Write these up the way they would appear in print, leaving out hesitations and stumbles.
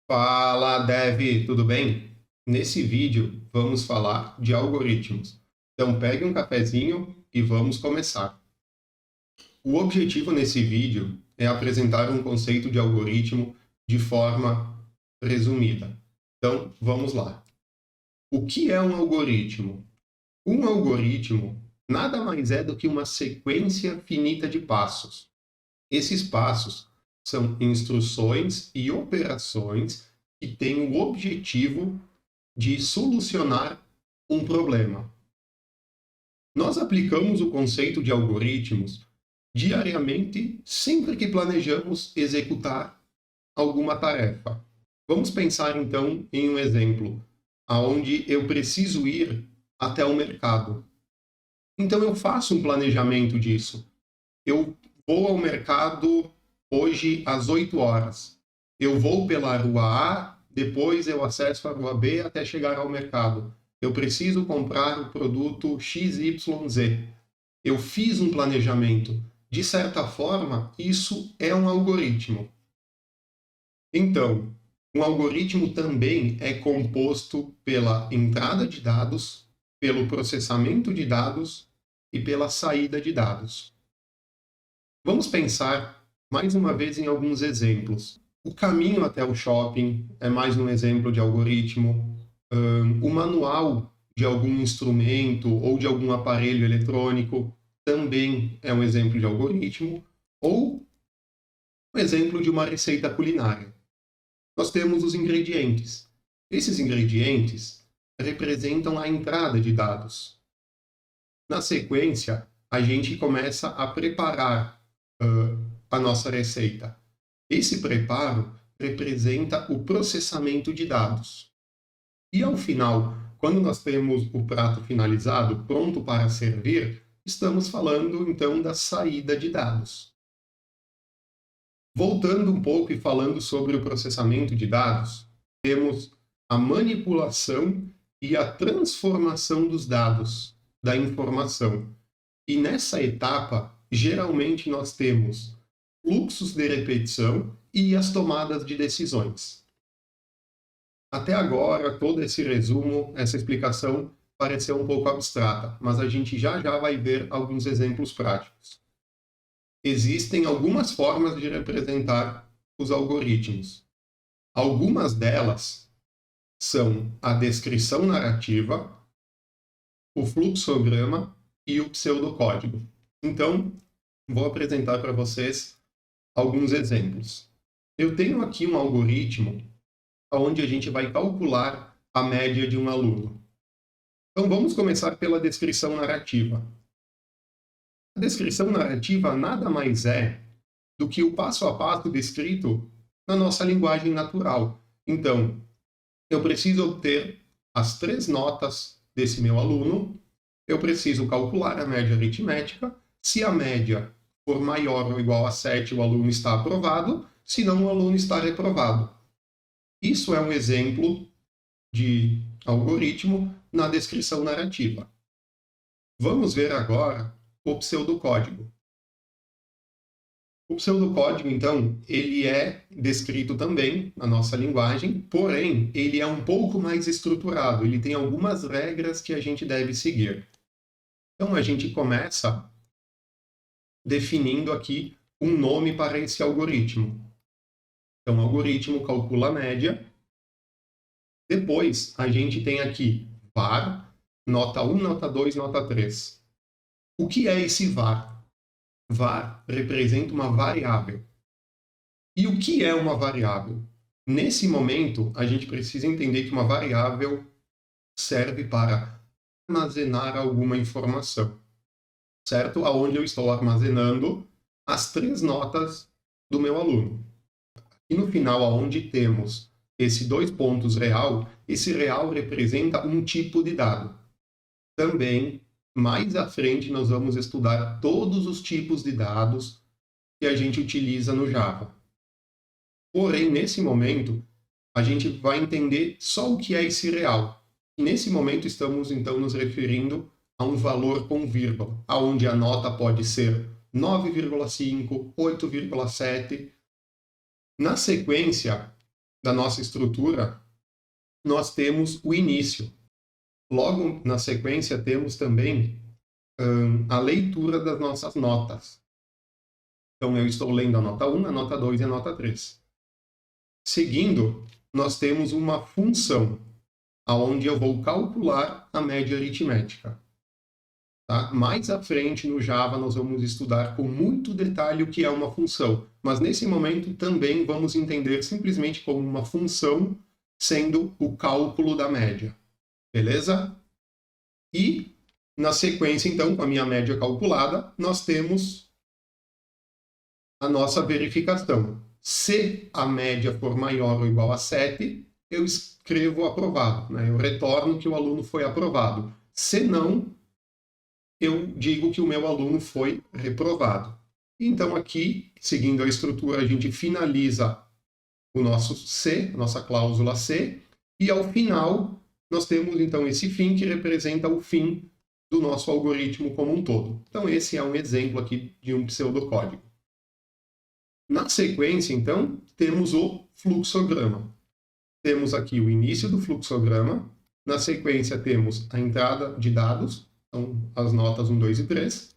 Fala, Dev, tudo bem? Nesse vídeo vamos falar de algoritmos. Então pegue um cafezinho e vamos começar. O objetivo nesse vídeo é apresentar um conceito de algoritmo de forma resumida. Então vamos lá. O que é um algoritmo? Um algoritmo nada mais é do que uma sequência finita de passos. Esses passos são instruções e operações que têm o objetivo de solucionar um problema. Nós aplicamos o conceito de algoritmos diariamente sempre que planejamos executar alguma tarefa. Vamos pensar então em um exemplo onde eu preciso ir até o mercado. Então eu faço um planejamento disso. Eu vou ao mercado hoje às 8 horas. Eu vou pela rua A, depois eu acesso a rua B até chegar ao mercado. Eu preciso comprar o produto XYZ. Eu fiz um planejamento. De certa forma, isso é um algoritmo. Então, um algoritmo também é composto pela entrada de dados, pelo processamento de dados e pela saída de dados. Vamos pensar mais uma vez em alguns exemplos. O caminho até o shopping é mais um exemplo de algoritmo. O manual de algum instrumento ou de algum aparelho eletrônico também é um exemplo de algoritmo. Ou um exemplo de uma receita culinária. Nós temos os ingredientes. Esses ingredientes representam a entrada de dados. Na sequência, a gente começa a preparar a nossa receita. Esse preparo representa o processamento de dados. E ao final, quando nós temos o prato finalizado, pronto para servir, estamos falando então da saída de dados. Voltando um pouco e falando sobre o processamento de dados, temos a manipulação e a transformação dos dados, da informação. E nessa etapa, geralmente nós temos fluxos de repetição e as tomadas de decisões. Até agora, todo esse resumo, essa explicação, pareceu um pouco abstrata, mas a gente já vai ver alguns exemplos práticos. Existem algumas formas de representar os algoritmos. Algumas delas são a descrição narrativa, o fluxograma e o pseudocódigo. Então, vou apresentar para vocês alguns exemplos. Eu tenho aqui um algoritmo onde a gente vai calcular a média de um aluno. Então, vamos começar pela descrição narrativa. A descrição narrativa nada mais é do que o passo a passo descrito na nossa linguagem natural. Então, eu preciso obter as 3 notas desse meu aluno, eu preciso calcular a média aritmética. Se a média for maior ou igual a 7, o aluno está aprovado, senão o aluno está reprovado. Isso é um exemplo de algoritmo na descrição narrativa. Vamos ver agora o pseudocódigo. O pseudocódigo, então, ele é descrito também na nossa linguagem, porém, ele é um pouco mais estruturado, ele tem algumas regras que a gente deve seguir. Então, a gente começa definindo aqui um nome para esse algoritmo. Então, o algoritmo calcula a média. Depois, a gente tem aqui var, nota 1, nota 2, nota 3. O que é esse var? Var representa uma variável. E o que é uma variável? Nesse momento, a gente precisa entender que uma variável serve para armazenar alguma informação, certo? Aonde eu estou armazenando as 3 notas do meu aluno. E no final, aonde temos esse 2 pontos real, esse real representa um tipo de dado. Também, mais à frente, nós vamos estudar todos os tipos de dados que a gente utiliza no Java. Porém, nesse momento, a gente vai entender só o que é esse real. E nesse momento, estamos, então, nos referindo a um valor com vírgula, onde a nota pode ser 9,5, 8,7. Na sequência, da nossa estrutura, nós temos o início. Logo na sequência, temos também a leitura das nossas notas. Então, eu estou lendo a nota 1, a nota 2 e a nota 3. Seguindo, nós temos uma função, onde eu vou calcular a média aritmética. Tá? Mais à frente, no Java, nós vamos estudar com muito detalhe o que é uma função. Mas, nesse momento, também vamos entender simplesmente como uma função, sendo o cálculo da média. Beleza? E, na sequência, então, com a minha média calculada, nós temos a nossa verificação. Se a média for maior ou igual a 7, eu escrevo aprovado, né? Eu retorno que o aluno foi aprovado. Se não, eu digo que o meu aluno foi reprovado. Então aqui, seguindo a estrutura, a gente finaliza o nosso C, a nossa cláusula C, e ao final nós temos então esse fim que representa o fim do nosso algoritmo como um todo. Então esse é um exemplo aqui de um pseudocódigo. Na sequência, então, temos o fluxograma. Temos aqui o início do fluxograma. Na sequência, temos a entrada de dados, então as notas 1, 2 e 3.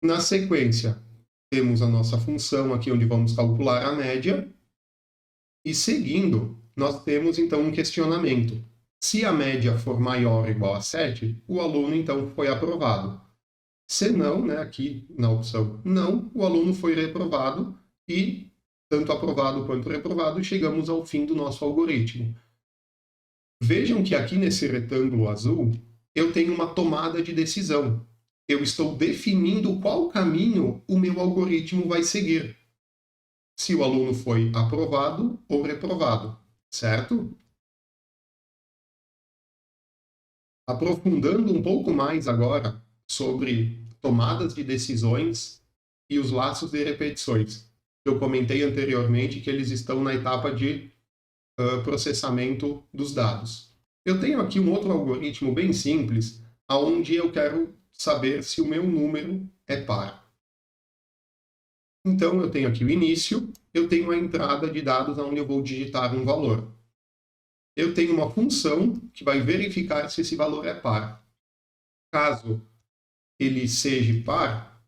Na sequência, temos a nossa função aqui, onde vamos calcular a média. E seguindo, nós temos, então, um questionamento. Se a média for maior ou igual a 7, o aluno, então, foi aprovado. Se não, né, aqui na opção não, o aluno foi reprovado e, tanto aprovado quanto reprovado, chegamos ao fim do nosso algoritmo. Vejam que aqui nesse retângulo azul, eu tenho uma tomada de decisão. Eu estou definindo qual caminho o meu algoritmo vai seguir. Se o aluno foi aprovado ou reprovado, certo? Aprofundando um pouco mais agora sobre tomadas de decisões e os laços de repetições. Eu comentei anteriormente que eles estão na etapa de processamento dos dados. Eu tenho aqui um outro algoritmo bem simples, onde eu quero saber se o meu número é par. Então, eu tenho aqui o início, eu tenho a entrada de dados onde eu vou digitar um valor. Eu tenho uma função que vai verificar se esse valor é par. Caso ele seja par,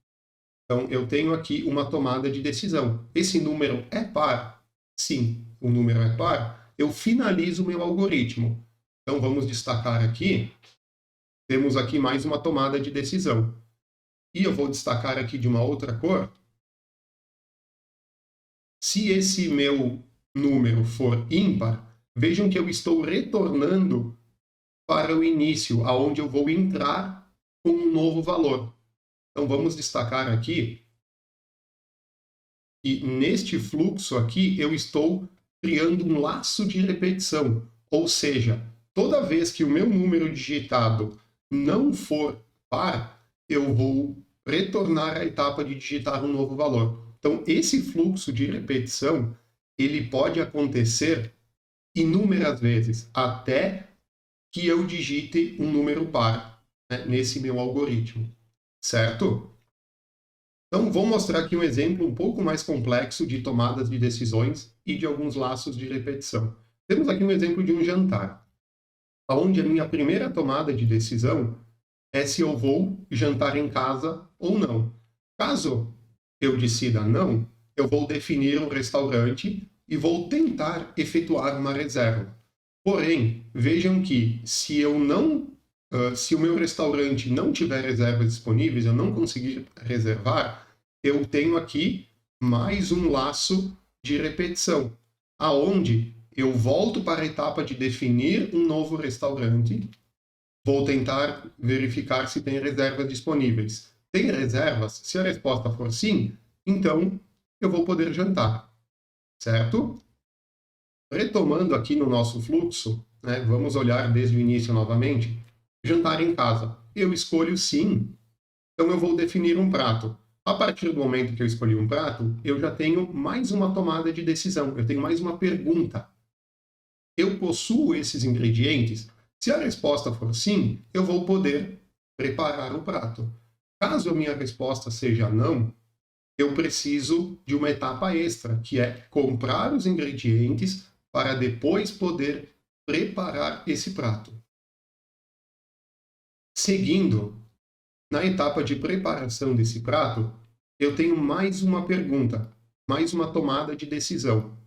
então eu tenho aqui uma tomada de decisão. Esse número é par? Sim, o número é par. Eu finalizo o meu algoritmo. Então vamos destacar aqui, temos aqui mais uma tomada de decisão. E eu vou destacar aqui de uma outra cor. Se esse meu número for ímpar, vejam que eu estou retornando para o início, aonde eu vou entrar com um novo valor. Então vamos destacar aqui que neste fluxo aqui eu estou criando um laço de repetição, ou seja, toda vez que o meu número digitado não for par, eu vou retornar à etapa de digitar um novo valor. Então esse fluxo de repetição, ele pode acontecer inúmeras vezes, até que eu digite um número par, né, nesse meu algoritmo, certo? Então, vou mostrar aqui um exemplo um pouco mais complexo de tomadas de decisões e de alguns laços de repetição. Temos aqui um exemplo de um jantar, onde a minha primeira tomada de decisão é se eu vou jantar em casa ou não. Caso eu decida não, eu vou definir um restaurante e vou tentar efetuar uma reserva. Porém, vejam que se o meu restaurante não tiver reservas disponíveis, eu não conseguir reservar, eu tenho aqui mais um laço de repetição, aonde eu volto para a etapa de definir um novo restaurante, vou tentar verificar se tem reservas disponíveis. Tem reservas? Se a resposta for sim, então eu vou poder jantar, certo? Retomando aqui no nosso fluxo, né, vamos olhar desde o início novamente. Jantar em casa. Eu escolho sim, então eu vou definir um prato. A partir do momento que eu escolhi um prato, eu já tenho mais uma tomada de decisão, eu tenho mais uma pergunta. Eu possuo esses ingredientes? Se a resposta for sim, eu vou poder preparar o prato. Caso a minha resposta seja não, eu preciso de uma etapa extra, que é comprar os ingredientes para depois poder preparar esse prato. Seguindo, na etapa de preparação desse prato, eu tenho mais uma pergunta, mais uma tomada de decisão.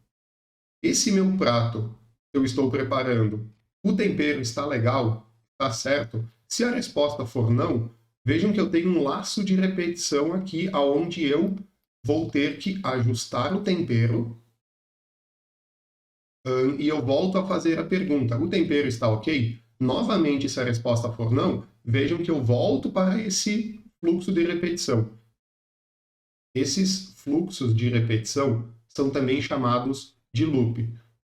Esse meu prato que eu estou preparando, o tempero está legal? Está certo? Se a resposta for não, vejam que eu tenho um laço de repetição aqui, onde eu vou ter que ajustar o tempero e eu volto a fazer a pergunta: o tempero está ok? Novamente, se a resposta for não, vejam que eu volto para esse fluxo de repetição. Esses fluxos de repetição são também chamados de loop.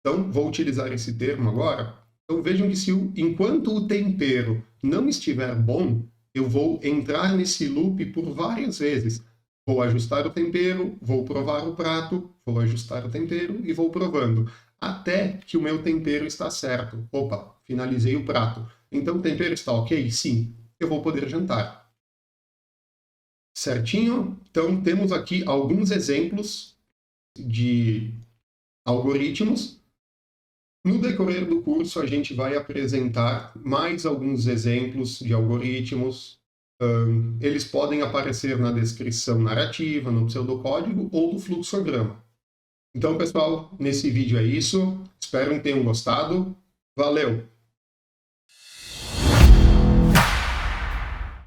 Então, vou utilizar esse termo agora. Então, vejam que enquanto o tempero não estiver bom, eu vou entrar nesse loop por várias vezes. Vou ajustar o tempero, vou provar o prato, vou ajustar o tempero e vou provando, até que o meu tempero está certo. Opa, finalizei o prato. Então, o tempero está ok? Sim, eu vou poder jantar. Certinho? Então, temos aqui alguns exemplos de algoritmos. No decorrer do curso, a gente vai apresentar mais alguns exemplos de algoritmos. Eles podem aparecer na descrição narrativa, no pseudocódigo ou do fluxograma. Então, pessoal, nesse vídeo é isso. Espero que tenham gostado. Valeu!